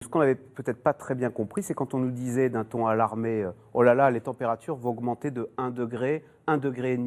Ce qu'on n'avait peut-être pas très bien compris, c'est quand on nous disait d'un ton alarmé, oh là là, les températures vont augmenter de 1 degré, 1,5 degré.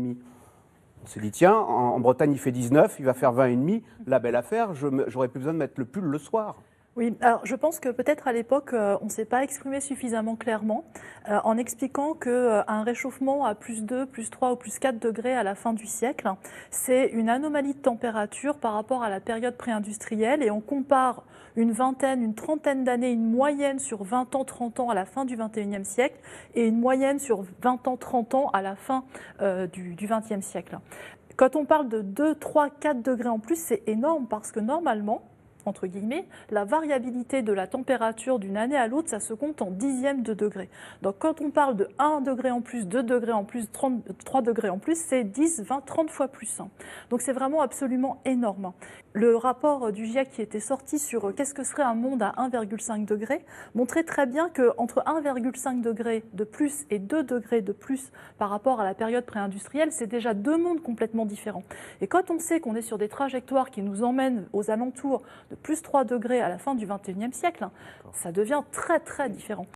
On s'est dit, tiens, en Bretagne, il fait 19, il va faire 20,5. La belle affaire, j'aurais plus besoin de mettre le pull le soir. Oui, alors je pense que peut-être à l'époque, on ne s'est pas exprimé suffisamment clairement en expliquant qu'un réchauffement à plus 2, plus 3 ou plus 4 degrés à la fin du siècle, c'est une anomalie de température par rapport à la période pré-industrielle et on compare une vingtaine, une trentaine d'années, une moyenne sur 20 ans, 30 ans à la fin du 21e siècle et une moyenne sur 20 ans, 30 ans à la fin du 20e siècle. Quand on parle de 2, 3, 4 degrés en plus, c'est énorme parce que normalement, entre guillemets, la variabilité de la température d'une année à l'autre, ça se compte en dixièmes de degré. Donc quand on parle de 1 degré en plus, 2 degrés en plus, 3 degrés en plus, c'est 10, 20, 30 fois plus. Donc c'est vraiment absolument énorme. Le rapport du GIEC qui était sorti sur qu'est-ce que serait un monde à 1,5 degré montrait très bien qu'entre 1,5 degré de plus et 2 degrés de plus par rapport à la période pré-industrielle, c'est déjà deux mondes complètement différents. Et quand on sait qu'on est sur des trajectoires qui nous emmènent aux alentours de plus 3 degrés à la fin du 21e siècle, ça devient très très différent.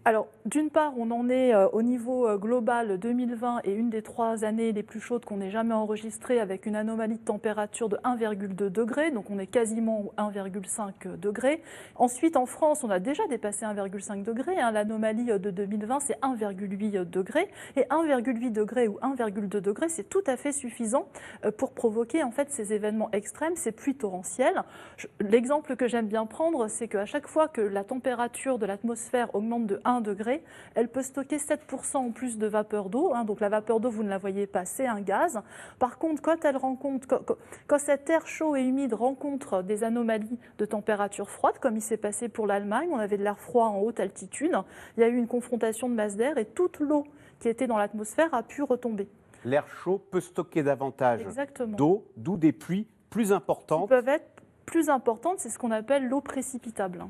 Alors, d'une part, on en est au niveau global 2020 et une des 3 années les plus chaudes qu'on ait jamais enregistrées avec une anomalie de température de 1,2 degré, donc on est quasiment 1,5 degré. Ensuite, en France, on a déjà dépassé 1,5 degré. L'anomalie de 2020, c'est 1,8 degré. Et 1,8 degré ou 1,2 degré, c'est tout à fait suffisant pour provoquer en fait ces événements extrêmes, ces pluies torrentielles. L'exemple que j'aime bien prendre, c'est qu'à chaque fois que la température de l'atmosphère augmente de 1 degré, elle peut stocker 7% en plus de vapeur d'eau. Donc la vapeur d'eau, vous ne la voyez pas, c'est un gaz. Par contre, quand cet air chaud et humide rencontre des anomalies de température froide, comme il s'est passé pour l'Allemagne, on avait de l'air froid en haute altitude, il y a eu une confrontation de masse d'air et toute l'eau qui était dans l'atmosphère a pu retomber. L'air chaud peut stocker davantage d'eau, d'où des pluies plus importantes. Qui peuvent être plus importantes, c'est ce qu'on appelle l'eau précipitable.